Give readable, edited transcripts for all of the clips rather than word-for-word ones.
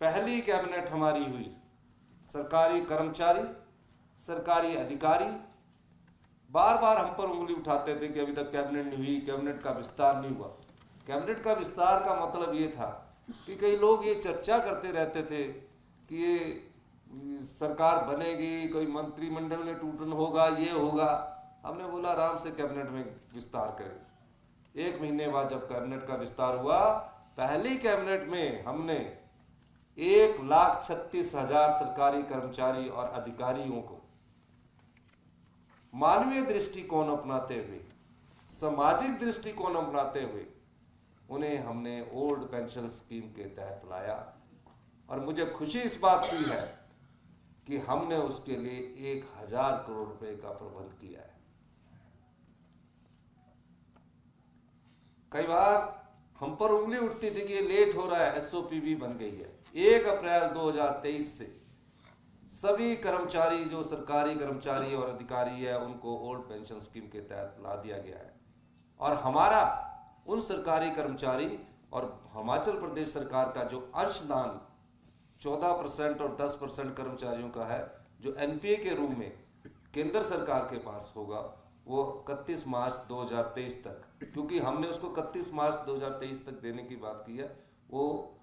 पहली कैबिनेट हमारी हुई। सरकारी कर्मचारी, सरकारी अधिकारी बार बार हम पर उंगली उठाते थे कि अभी तक कैबिनेट नहीं हुई, कैबिनेट का विस्तार नहीं हुआ। कैबिनेट का विस्तार का मतलब ये था कि कई लोग ये चर्चा करते रहते थे कि ये सरकार बनेगी, कोई मंत्रिमंडल में टूटन होगा, ये होगा। हमने बोला आराम से कैबिनेट में विस्तार करें। 1 महीने बाद जब कैबिनेट का विस्तार हुआ, पहली कैबिनेट में हमने 1,36,000 सरकारी कर्मचारी और अधिकारियों को मानवीय दृष्टिकोण अपनाते हुए, सामाजिक दृष्टिकोण अपनाते हुए उन्हें हमने ओल्ड पेंशन स्कीम के तहत लाया। और मुझे खुशी इस बात की है कि हमने उसके लिए 1,000 करोड़ रुपए का प्रबंध किया है। कई बार हम पर उंगली उठती थी कि ये लेट हो रहा है, एसओपी भी बन गई है। 1 अप्रैल 2023 से सभी कर्मचारी, जो सरकारी कर्मचारी और अधिकारी है, उनको ओल्ड पेंशन स्कीम के तहत ला दिया गया है। और हमारा उन सरकारी कर्मचारी और हिमाचल प्रदेश सरकार का जो अंशदान 14% और 10% कर्मचारियों का है, जो एनपीए के रूप में केंद्र सरकार के पास होगा, वो 31 मार्च 2023 तक, क्योंकि हमने उसको 31 मार्च 2023 तक देने की बात की है, वो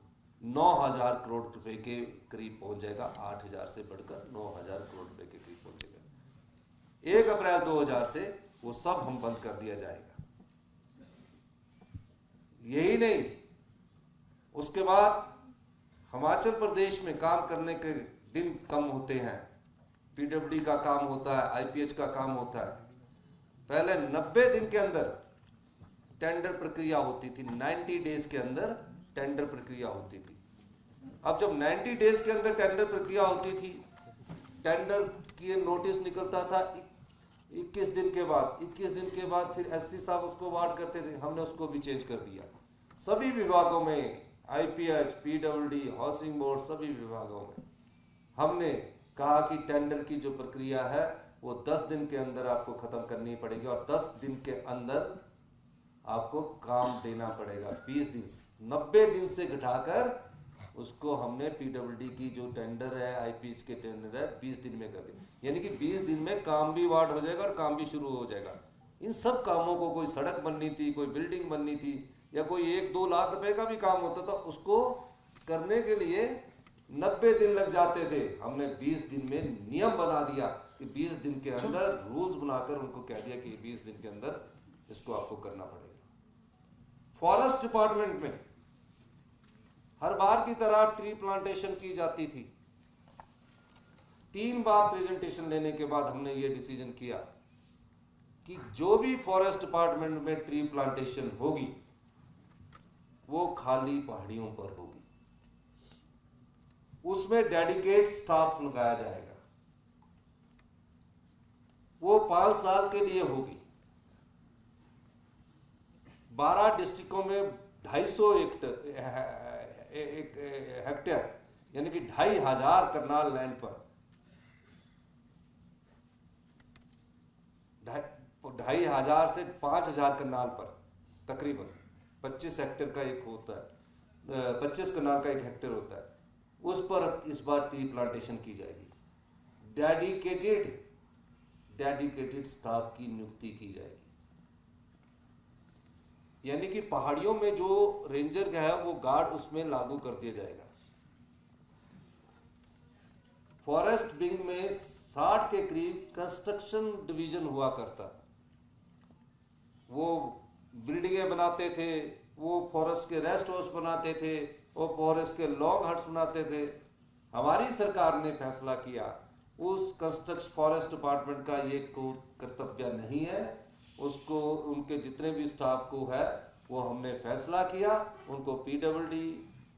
9,000 करोड़ रुपए के करीब पहुंच जाएगा। 8,000 से बढ़कर 9,000 करोड़ रुपए के करीब पहुंचेगा। 1 अप्रैल 2000 से वो सब हम बंद कर दिया जाएगा। यही नहीं, उसके बाद हिमाचल प्रदेश में काम करने के दिन कम होते हैं, पीडब्ल्यूडी का काम होता है, आईपीएच का काम होता है। पहले 90 दिन के अंदर टेंडर प्रक्रिया होती थी, 90 डेज के अंदर टेंडर प्रक्रिया होती थी। अब जब 90 डेज के अंदर टेंडर प्रक्रिया होती थी, टेंडर की नोटिस निकलता था 21 दिन के बाद। 21 दिन के बाद फिर एससी साहब उसको अवार्ड करते थे। हमने उसको भी चेंज कर दिया। सभी विभागों में, आईपीएच, पीडब्ल्यूडी, हाउसिंग बोर्ड, सभी विभागों में हमने कहा कि टेंडर की जो प्रक्रिया है वो 10 दिन के अंदर आपको खत्म करनी पड़ेगी और 10 दिन के अंदर आपको काम देना पड़ेगा। 20 दिन, 90 दिन से घटाकर उसको हमने पीडब्ल्यूडी की जो टेंडर है, आईपीएच के टेंडर है, 20 दिन में कर दिया। यानी कि 20 दिन में काम भी अवार्ड हो जाएगा और काम भी शुरू हो जाएगा। इन सब कामों को, कोई सड़क बननी थी, कोई बिल्डिंग बननी थी, या कोई 1-2 लाख रुपए का भी काम होता था, उसको करने के लिए 90 दिन लग जाते थे। हमने 20 दिन में नियम बना दिया कि 20 दिन के अंदर रूल्स बनाकर उनको कह दिया कि 20 दिन के अंदर इसको आपको करना पड़ेगा। फॉरेस्ट डिपार्टमेंट में हर बार की तरह ट्री प्लांटेशन की जाती थी। 3 बार प्रेजेंटेशन लेने के बाद हमने ये डिसीजन किया कि जो भी फॉरेस्ट डिपार्टमेंट में ट्री प्लांटेशन होगी वो खाली पहाड़ियों पर होगी। उसमें डेडिकेट स्टाफ लगाया जाएगा। वो 5 साल के लिए होगी। 12 डिस्ट्रिक्टों में 250 हेक्टेयर यानी कि 2,500 करनाल लैंड पर 2,500 से 5,000 करनाल पर तकरीबन 25 हेक्टेयर का एक होता है, 25 करनाल का 1 हेक्टेयर होता है। उस पर इस बार ट्री प्लांटेशन की जाएगी। डेडिकेटेड स्टाफ की नियुक्ति की जाएगी। यानी कि पहाड़ियों में जो रेंजर है वो गार्ड उसमें लागू कर दिया जाएगा। फॉरेस्ट विंग में 60 के करीब कंस्ट्रक्शन डिवीजन हुआ करता था। वो बिल्डिंगें बनाते थे, वो फॉरेस्ट के रेस्ट हाउस बनाते थे, वो फॉरेस्ट के लॉग हट्स बनाते थे। हमारी सरकार ने फैसला किया उस कंस्ट्रक्शन फॉरेस्ट डिपार्टमेंट का ये कोई कर्तव्य नहीं है। उसको, उनके जितने भी स्टाफ को है, वो हमने फैसला किया उनको पीडब्ल्यूडी,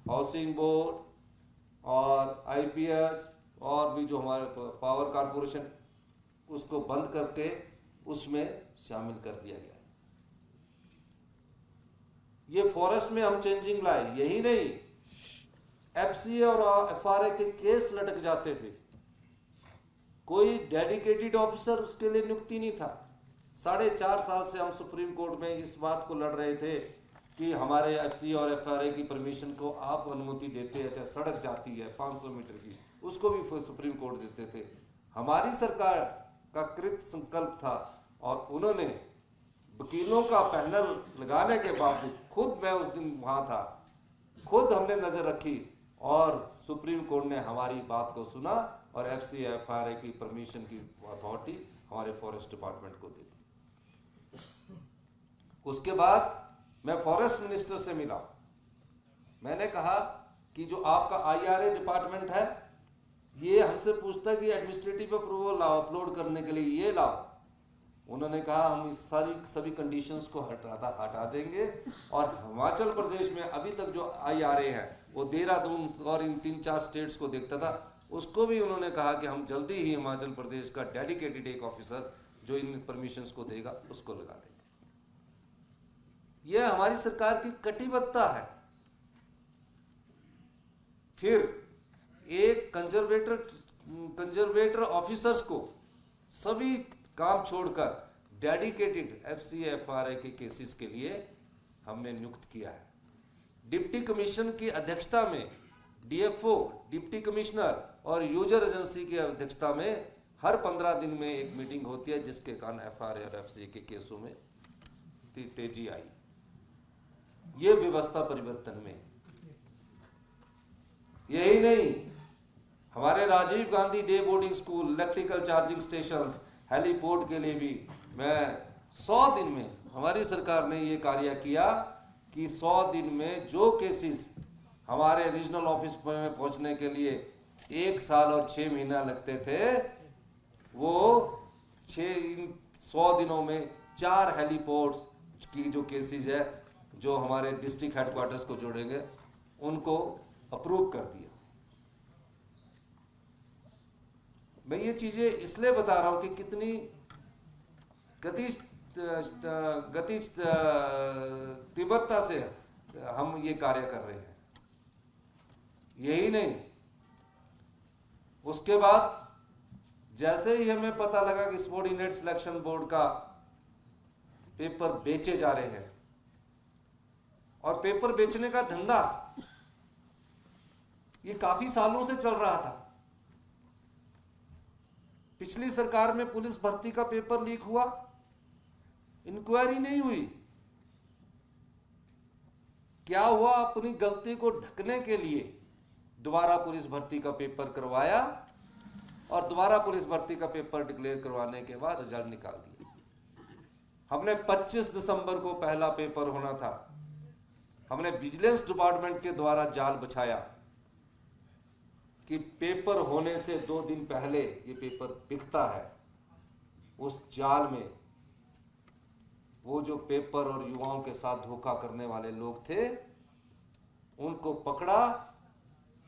हाउसिंग बोर्ड और आईपीएच और भी जो हमारे पावर कारपोरेशन, उसको बंद करके उसमें शामिल कर दिया गया। ये फॉरेस्ट में हम चेंजिंग लाए। यही नहीं, एफसीए और एफआरए के केस लटक जाते थे। कोई डेडिकेटेड ऑफिसर उसके लिए नियुक्ति नहीं था। 4.5 साल से हम सुप्रीम कोर्ट में इस बात को लड़ रहे थे कि हमारे एफसी और एफआरए की परमिशन को आप अनुमति देते हैं, चाहे सड़क जाती है 500 मीटर की, उसको भी सुप्रीम कोर्ट देते थे। हमारी सरकार का कृत संकल्प था और उन्होंने वकीलों का पैनल लगाने के बावजूद, खुद मैं उस दिन वहाँ था, खुद हमने नज़र रखी और सुप्रीम कोर्ट ने हमारी बात को सुना और एफसी एफआरए की परमिशन की अथॉरिटी हमारे फॉरेस्ट डिपार्टमेंट को दे दी। उसके बाद मैं फॉरेस्ट मिनिस्टर से मिला, मैंने कहा कि जो आपका आईआरए डिपार्टमेंट है ये हमसे पूछता है कि एडमिनिस्ट्रेटिव अप्रूवल लाओ अपलोड करने के लिए, ये लाओ। उन्होंने कहा हम इस सभी कंडीशंस को हटा देंगे और हिमाचल प्रदेश में अभी तक जो आईआरए है वो देहरादून और इन 3-4 स्टेट्स को देखता था, उसको भी उन्होंने कहा कि हम जल्दी ही हिमाचल प्रदेश का डेडिकेटेड एक ऑफिसर जो इन परमिशंस को देगा उसको लगा देंगे। यह हमारी सरकार की कटिबद्धता है। फिर एक कंजर्वेटर ऑफिसर्स को सभी काम छोड़कर डेडिकेटेड एफसी एफआरए के केसेस के लिए हमने नियुक्त किया है। डिप्टी कमीशन की अध्यक्षता में डीएफओ, डिप्टी कमिश्नर और यूजर एजेंसी की अध्यक्षता में हर 15 दिन में एक मीटिंग होती है, जिसके कारण एफआरए और एफसी के केसों में तेजी आई। ये व्यवस्था परिवर्तन में। यही नहीं, हमारे Rajiv Gandhi day boarding school, electrical charging stations, heliport के लिए भी मैं 100 दिन में हमारी सरकार ने ये कार्य किया कि 100 दिन में जो केसेस हमारे रीजनल ऑफिस में पहुंचने के लिए 1 साल और 6 महीना लगते थे, वो 100 दिनों में 4 हेलीपोर्ट्स की जो केसेस है जो हमारे डिस्ट्रिक्ट हेडक्वार्टर्स को जोड़ेंगे उनको अप्रूव कर दिया। मैं ये चीजें इसलिए बता रहा हूं कि कितनी गति तीव्रता से हम ये कार्य कर रहे हैं। यही नहीं, उसके बाद जैसे ही हमें पता लगा कि सबॉर्डिनेट सिलेक्शन बोर्ड का पेपर बेचे जा रहे हैं, और पेपर बेचने का धंधा ये काफी सालों से चल रहा था। पिछली सरकार में पुलिस भर्ती का पेपर लीक हुआ, इंक्वायरी नहीं हुई। क्या हुआ, अपनी गलती को ढकने के लिए दोबारा पुलिस भर्ती का पेपर करवाया और दोबारा पुलिस भर्ती का पेपर डिक्लेयर करवाने के बाद रिजल्ट निकाल दिया। हमने 25 दिसंबर को पहला पेपर होना था, हमने विजिलेंस डिपार्टमेंट के द्वारा जाल बिछाया कि पेपर होने से 2 दिन पहले ये पेपर बिकता है। उस जाल में वो जो पेपर और युवाओं के साथ धोखा करने वाले लोग थे उनको पकड़ा,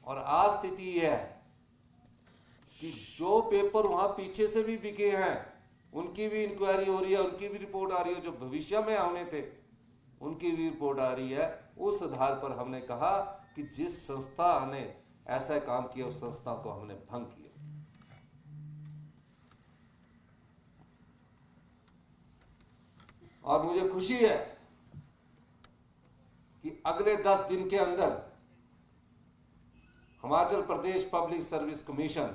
और आज स्थिति यह है कि जो पेपर वहां पीछे से भी बिके हैं उनकी भी इंक्वायरी हो रही है, उनकी भी रिपोर्ट आ रही है, जो भविष्य में आने थे उनकी भी रिपोर्ट आ रही है। उस आधार पर हमने कहा कि जिस संस्था ने ऐसा काम किया उस संस्था को हमने भंग किया। और मुझे खुशी है कि अगले 10 दिन के अंदर Himachal Pradesh public service commission,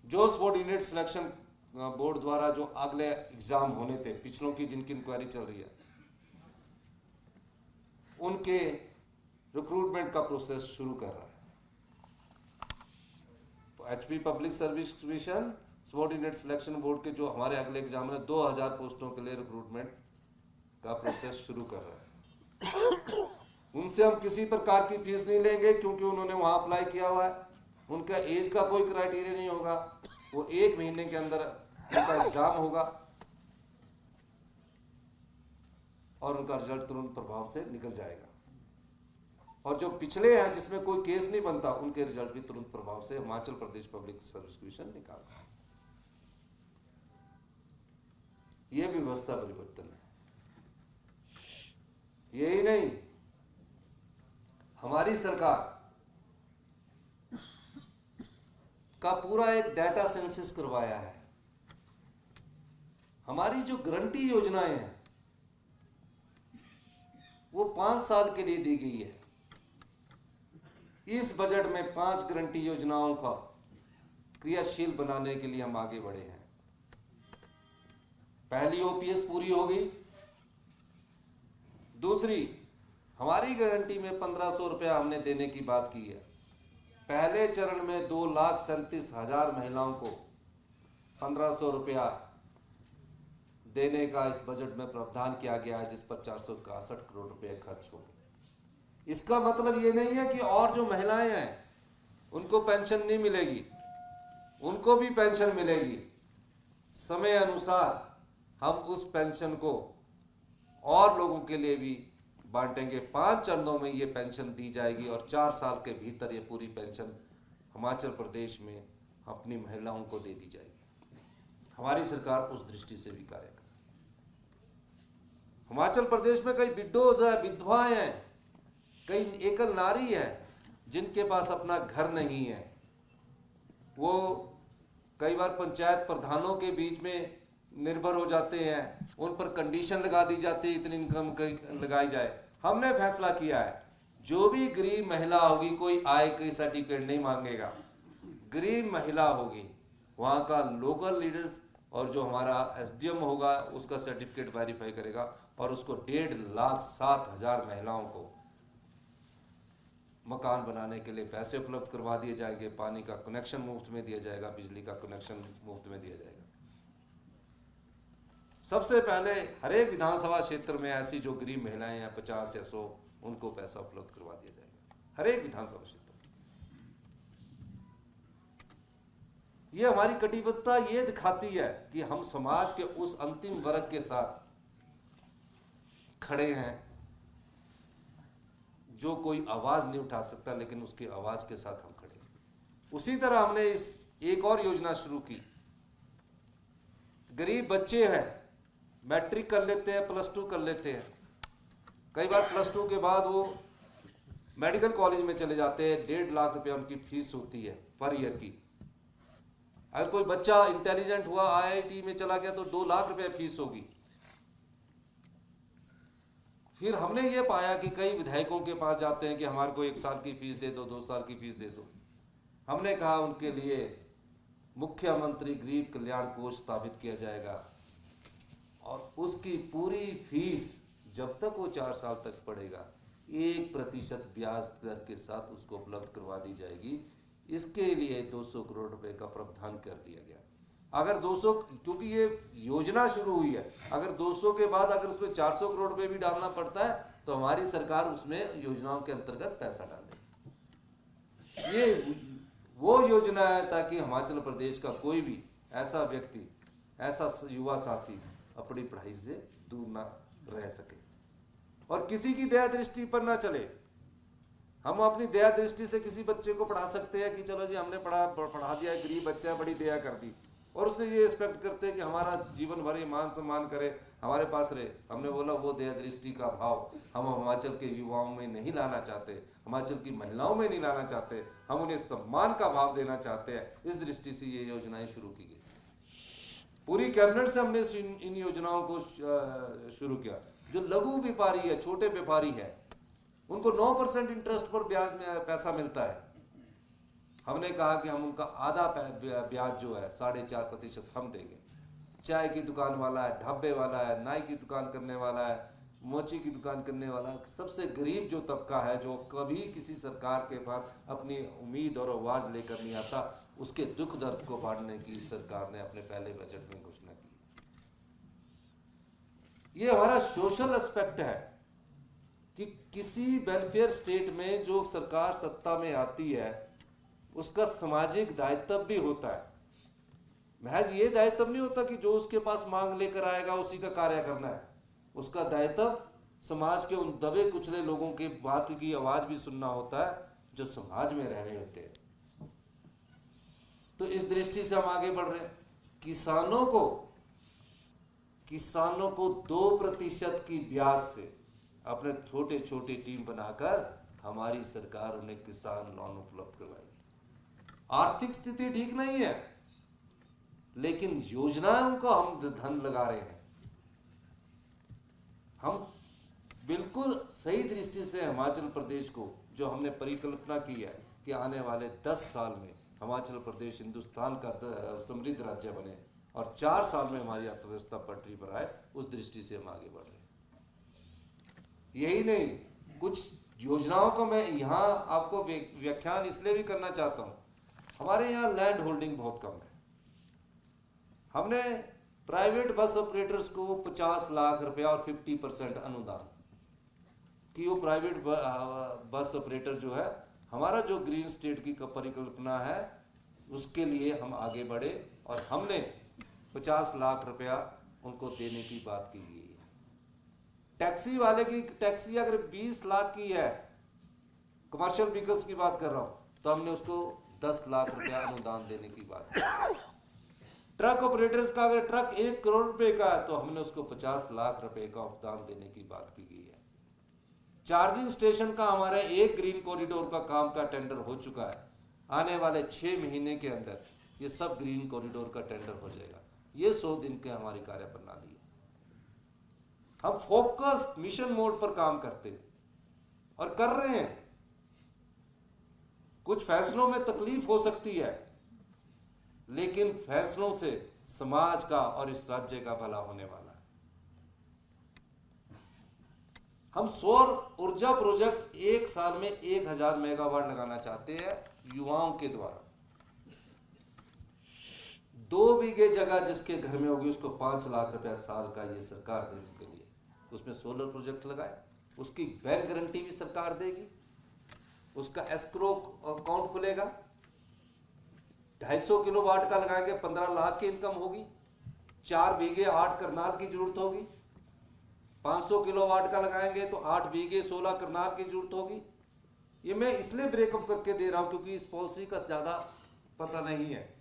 जो सबॉर्डिनेट सिलेक्शन बोर्ड द्वारा जो अगले एग्जाम होने थे, पिछलों की जिनकी इंक्वायरी चल रही है, उनके रिक्रूटमेंट का प्रोसेस शुरू कर रहा है। तो HP public service commission subordinate selection board के जो हमारे अगले एग्जाम में 2000 पोस्टों के लिए रिक्रूटमेंट का प्रोसेस शुरू कर रहा है। उनसे हम किसी प्रकार की फीस नहीं लेंगे क्योंकि उन्होंने वहां अप्लाई किया हुआ है। उनका एज का कोई क्राइटेरिया नहीं होगा, वो 1 महीने के अंदर उनका एग्जाम होगा और उनका रिजल्ट तुरंत प्रभाव से निकल जाएगा। और जो पिछले हैं जिसमें कोई केस नहीं बनता उनके रिजल्ट भी तुरंत प्रभाव से Himachal Pradesh public service commission निकालता है। यह व्यवस्था परिवर्तन है। यही नहीं, हमारी सरकार का पूरा एक डाटा सेंसस करवाया है। हमारी जो गारंटी योजनाएं हैं वो 5 साल के लिए दी गई है। इस बजट में 5 गारंटी योजनाओं का क्रियाशील बनाने के लिए हम आगे बढ़े हैं। पहली ओपीएस पूरी होगी। दूसरी, हमारी गारंटी में 1500 रुपया हमने देने की बात की है। पहले चरण में 2,37,000 महिलाओं को 1500 रुपया देने का इस बजट में प्रावधान किया गया है, जिस पर 461 करोड़ रुपए खर्च होंगे। इसका मतलब ये नहीं है कि और जो महिलाएं हैं उनको पेंशन नहीं मिलेगी, उनको भी पेंशन मिलेगी। समय अनुसार हम उस पेंशन को और लोगों के लिए भी बांटेंगे। 5 चरणों में ये पेंशन दी जाएगी और 4 साल के भीतर ये पूरी पेंशन हिमाचल प्रदेश में अपनी महिलाओं को दे दी जाएगी। हमारी सरकार उस दृष्टि से भी कार्य कर। हिमाचल प्रदेश में कई विडोज है, विधवाएं हैं, कई एकल नारी है जिनके पास अपना घर नहीं है। वो कई बार पंचायत प्रधानों के बीच में निर्भर हो जाते हैं, उन पर कंडीशन लगा दी जाती है इतनी इनकम लगाई जाए। हमने फैसला किया है जो भी गरीब महिला होगी कोई आय की सर्टिफिकेट नहीं मांगेगा। गरीब महिला होगी वहाँ का लोकल लीडर्स और जो हमारा एसडीएम होगा उसका सर्टिफिकेट वेरीफाई करेगा और उसको 1,07,000 महिलाओं को मकान बनाने के लिए पैसे उपलब्ध करवा दिए जाएंगे। पानी का कनेक्शन मुफ्त में दिया जाएगा, बिजली का कनेक्शन मुफ्त में दिया जाएगा। सबसे पहले हर एक विधानसभा क्षेत्र में ऐसी जो गरीब महिलाएं हैं 50 या 100 उनको पैसा उपलब्ध करवा दिया जाएगा, हर एक विधानसभा क्षेत्र। ये हमारी कटिबद्धता ये दिखाती है कि हम समाज के उस अंतिम वर्ग के साथ खड़े हैं जो कोई आवाज नहीं उठा सकता, लेकिन उसकी आवाज के साथ हम खड़े हैं। उसी तरह हमने इस एक और योजना शुरू की। गरीब बच्चे हैं, मैट्रिक कर लेते हैं, +2 कर लेते हैं, कई बार +2 के बाद वो मेडिकल कॉलेज में चले जाते हैं। 1.5 लाख रुपया उनकी फीस होती है पर ईयर की। अगर कोई बच्चा इंटेलिजेंट हुआ आईआईटी में चला गया तो 2 लाख रुपया फीस होगी। फिर हमने ये पाया कि कई विधायकों के पास जाते हैं कि हमारे को 1 साल की फीस दे दो, 2 साल की फीस दे दो। हमने कहा उनके लिए मुख्यमंत्री गरीब कल्याण कोष स्थापित किया जाएगा और उसकी पूरी फीस जब तक वो 4 साल तक पड़ेगा 1% ब्याज दर के साथ उसको उपलब्ध करवा दी जाएगी। इसके लिए 200 करोड़ रुपए का प्रावधान कर दिया गया। अगर 200, क्योंकि ये योजना शुरू हुई है, अगर 200 के बाद अगर उसमें 400 करोड़ रुपए भी डालना पड़ता है तो हमारी सरकार उसमें योजनाओं के अंतर्गत पैसा डाले। ये वो योजना है ताकि हिमाचल प्रदेश का कोई भी ऐसा व्यक्ति, ऐसा युवा साथी अपनी पढ़ाई से दूर ना रह सके और किसी की दया दृष्टि पर ना चले। हम अपनी दया दृष्टि से किसी बच्चे को पढ़ा सकते हैं कि चलो जी हमने पढ़ा दिया, गरीब बच्चा है, बड़ी दया कर दी, और उससे ये एक्सपेक्ट करते हैं कि हमारा जीवन भर ये मान सम्मान करे, हमारे पास रहे। हमने बोला वो दया दृष्टि का भाव हम हिमाचल के युवाओं में नहीं लाना चाहते, हिमाचल की महिलाओं में नहीं लाना चाहते, हम उन्हें सम्मान का भाव देना चाहते हैं। इस दृष्टि से ये योजनाएं शुरू की गई। पूरी कैबिनेट से हमने इन योजनाओं को शुरू किया। जो लघु व्यापारी है, छोटे व्यापारी है, उनको 9% इंटरेस्ट पर ब्याज में पैसा मिलता है। हमने कहा कि हम उनका आधा ब्याज जो है 4.5% हम देंगे। चाय की दुकान वाला है, ढाबे वाला है, नाई की दुकान करने वाला है, मोची की दुकान करने वाला, सबसे गरीब जो तबका है जो कभी किसी सरकार के पास अपनी उम्मीद और आवाज लेकर नहीं आता, उसके दुख दर्द को बांटने की सरकार ने अपने पहले बजट में घोषणा की। ये हमारा सोशल एस्पेक्ट है कि किसी वेलफेयर स्टेट में जो सरकार सत्ता में आती है उसका सामाजिक दायित्व भी होता है। महज ये दायित्व नहीं होता कि जो उसके पास मांग लेकर आएगा उसी का कार्य करना है। उसका दायित्व समाज के उन दबे कुचले लोगों के बात की आवाज भी सुनना होता है जो समाज में रह रहे होते हैं। तो इस दृष्टि से हम आगे बढ़ रहे हैं। किसानों को 2% की ब्याज से अपने छोटे छोटे टीम बनाकर हमारी सरकार उन्हें किसान लोन उपलब्ध करवाएगी। आर्थिक स्थिति ठीक नहीं है लेकिन योजनाओं को हम धन लगा रहे हैं। हम बिल्कुल सही दृष्टि से हिमाचल प्रदेश को जो हमने परिकल्पना की है कि आने वाले 10 साल में हिमाचल प्रदेश हिंदुस्तान का समृद्ध राज्य बने और 4 साल में हमारी अर्थव्यवस्था पटरी पर आए, उस दृष्टि से हम आगे बढ़ रहे हैं। यही नहीं, कुछ योजनाओं को मैं यहाँ आपको व्याख्यान इसलिए भी करना चाहता हूँ। हमारे यहाँ लैंड होल्डिंग बहुत कम है। हमने प्राइवेट बस ऑपरेटर्स को 50 लाख रुपया और 50% अनुदान कि वो प्राइवेट बस ऑपरेटर जो है, हमारा जो ग्रीन स्टेट की परिकल्पना है उसके लिए हम आगे बढ़े और हमने 50 लाख रुपया उनको देने की बात की गई है। टैक्सी वाले की टैक्सी अगर 20 लाख की है, कमर्शियल व्हीकल्स की बात कर रहा हूं, तो हमने उसको 10 लाख रुपया अनुदान देने की बात की। ट्रक ऑपरेटर्स का अगर ट्रक 1 करोड़ रुपए का है तो हमने उसको 50 लाख रुपए का अनुदान देने की बात की गई है। चार्जिंग स्टेशन का हमारे एक ग्रीन कॉरिडोर का काम का टेंडर हो चुका है। आने वाले 6 महीने के अंदर ये सब ग्रीन कॉरिडोर का टेंडर हो जाएगा। ये 100 दिन की हमारी कार्य प्रणाली है। हम फोकस्ड मिशन मोड पर काम करते हैं और कर रहे हैं। कुछ फैसलों में तकलीफ हो सकती है, लेकिन फैसलों से समाज का और इस राज्य का भला होने वाला है। हम सौर ऊर्जा प्रोजेक्ट 1 साल में 1000 मेगावाट लगाना चाहते हैं युवाओं के द्वारा। 2 बीघे जगह जिसके घर में होगी उसको 5 लाख रुपया साल का ये सरकार देने के लिए उसमें सोलर प्रोजेक्ट लगाए। उसकी बैंक गारंटी भी सरकार देगी, उसका एस्क्रो अकाउंट खुलेगा। 250 किलोवाट का लगाएंगे 15 लाख की इनकम होगी। 4 बीघे 8 करनाल की जरूरत होगी। 500 किलोवाट का लगाएंगे तो 8 बीघे 16 करनाल की जरूरत होगी। ये मैं इसलिए ब्रेकअप करके दे रहा हूं क्योंकि इस पॉलिसी का ज्यादा पता नहीं है।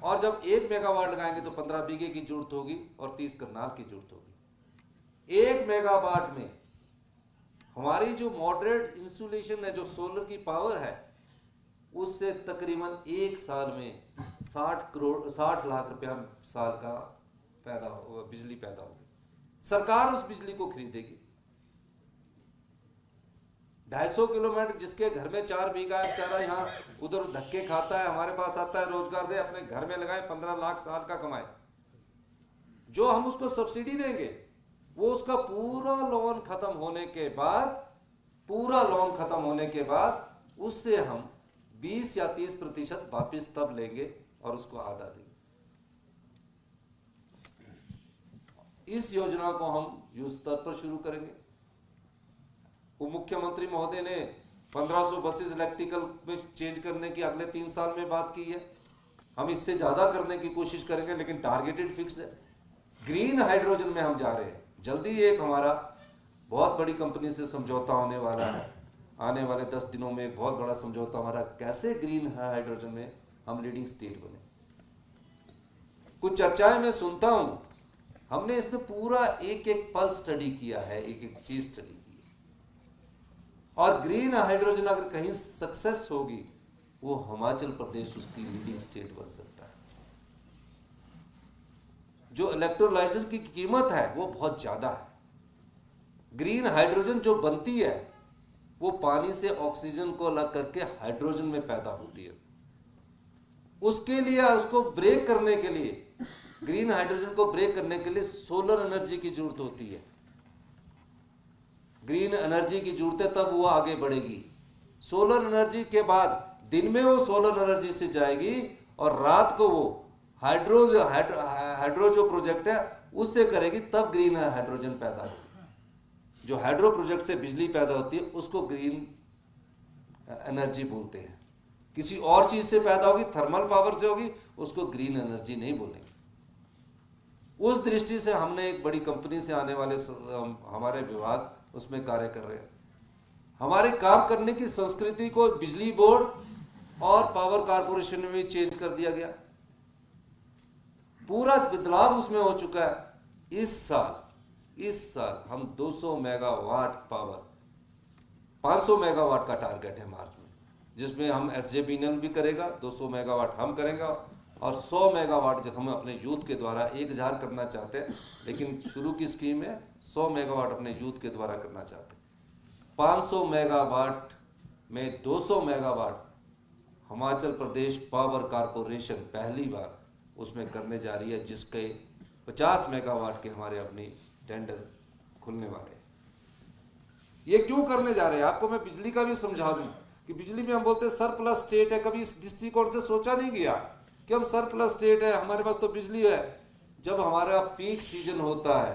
और जब 1 मेगावाट लगाएंगे तो 15 बीघे की जरूरत होगी और 30 करनाल की जरूरत होगी। 1 मेगावाट में हमारी जो मॉडरेट इंसुलेशन है, जो सोलर की पावर है, उससे तकरीबन 1 साल में 60 लाख रुपया साल का बिजली पैदा होगी। सरकार उस बिजली को खरीदेगी। 250 किलोमीटर जिसके घर में 4 बीघा है, बेचारा यहाँ उधर धक्के खाता है, हमारे पास आता है, रोजगार दे, अपने घर में लगाए, 15 लाख साल का कमाए। जो हम उसको सब्सिडी देंगे वो उसका पूरा लोन खत्म होने के बाद उससे हम 20 या 30% वापिस तब लेंगे और उसको आधा देंगे। इस योजना को हम युद्ध स्तर पर शुरू करेंगे। उप मुख्यमंत्री महोदय ने 1500 बसेस इलेक्ट्रिकल में चेंज करने की अगले 3 साल में बात की है। हम इससे ज्यादा करने की कोशिश करेंगे, लेकिन टारगेटेड फिक्स है। ग्रीन हाइड्रोजन में हम जा रहे हैं। जल्दी एक हमारा बहुत बड़ी कंपनी से समझौता होने वाला है। आने वाले 10 दिनों में एक बहुत बड़ा समझौता हमारा, कैसे ग्रीन हाइड्रोजन में हम लीडिंग स्टेट बने। कुछ चर्चाएं मैं सुनता हूं, हमने इसमें पूरा एक पल स्टडी किया है, एक चीज स्टडी की है। और ग्रीन हाइड्रोजन अगर कहीं सक्सेस होगी, वो हिमाचल प्रदेश उसकी लीडिंग स्टेट बन सकता है। जो इलेक्ट्रोलाइजर की कीमत है वो बहुत ज्यादा है। ग्रीन हाइड्रोजन जो बनती है वो पानी से ऑक्सीजन को अलग करके हाइड्रोजन में पैदा होती है। उसके लिए, उसको ब्रेक करने के लिए, ग्रीन हाइड्रोजन को ब्रेक करने के लिए सोलर एनर्जी की जरूरत होती है। ग्रीन एनर्जी की जरूरत है, तब वो आगे बढ़ेगी। सोलर एनर्जी के बाद दिन में वो सोलर एनर्जी से जाएगी और रात को वो हाइड्रो जो प्रोजेक्ट है उससे करेगी, तब ग्रीन हाइड्रोजन पैदा होगी। जो हाइड्रो प्रोजेक्ट से बिजली पैदा होती है उसको ग्रीन एनर्जी बोलते हैं। किसी और चीज से पैदा होगी, थर्मल पावर से होगी, उसको ग्रीन एनर्जी नहीं बोलेंगे। उस दृष्टि से हमने एक बड़ी कंपनी से आने वाले हमारे विभाग उसमें कार्य कर रहे हैं। हमारे काम करने की संस्कृति को बिजली बोर्ड और पावर कारपोरेशन में भी चेंज कर दिया गया। पूरा बदलाव उसमें हो चुका है। इस साल हम 200 मेगावाट पावर, 500 मेगावाट का टारगेट है मार्च में, जिसमें हम SJVN भी करेगा, 200 मेगावाट हम करेंगे और 100 मेगावाट जो हम अपने यूथ के द्वारा 1000 करना चाहते हैं, लेकिन शुरू की स्कीम है 100 मेगावाट अपने यूथ के द्वारा करना चाहते हैं। 500 मेगावाट में 200 megawatt Himachal Pradesh power corporation पहली बार उसमें करने जा रही है, जिसके 50 मेगावाट के हमारे अपनी टेंडर खुलने वाले हैं। ये क्यों करने जा रहे हैं आपको मैं बिजली का भी समझा दूं कि बिजली में हम बोलते हैं सरप्लस स्टेट है, कभी इस दृष्टिकोण से सोचा नहीं गया कि हम सरप्लस स्टेट है, हमारे पास तो बिजली है। जब हमारा पीक सीजन होता है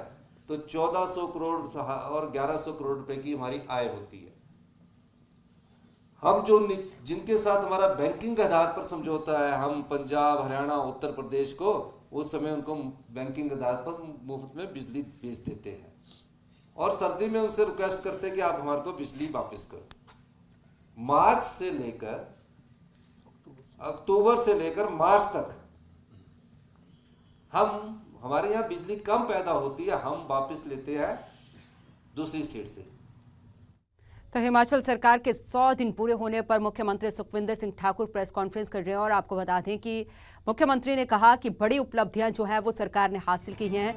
तो 1400 करोड़ और 1100 करोड़ रुपए की हमारी आय होती है। हम जो जिनके साथ हमारा बैंकिंग के आधार पर समझौता है, हम पंजाब, हरियाणा, उत्तर प्रदेश को उस समय उनको बैंकिंग के आधार पर मुफ्त में बिजली बेच देते हैं और सर्दी में उनसे रिक्वेस्ट करते हैं कि आप हमारे को बिजली वापस करो। मार्च से लेकर अक्टूबर से लेकर मार्च तक हमारे यहाँ बिजली कम पैदा होती है, हम वापस लेते हैं दूसरी स्टेट से। तो हिमाचल सरकार के 100 दिन पूरे होने पर मुख्यमंत्री सुखविंदर सिंह ठाकुर प्रेस कॉन्फ्रेंस कर रहे हैं और आपको बता दें कि मुख्यमंत्री ने कहा कि बड़ी उपलब्धियां जो है वो सरकार ने हासिल की हैं।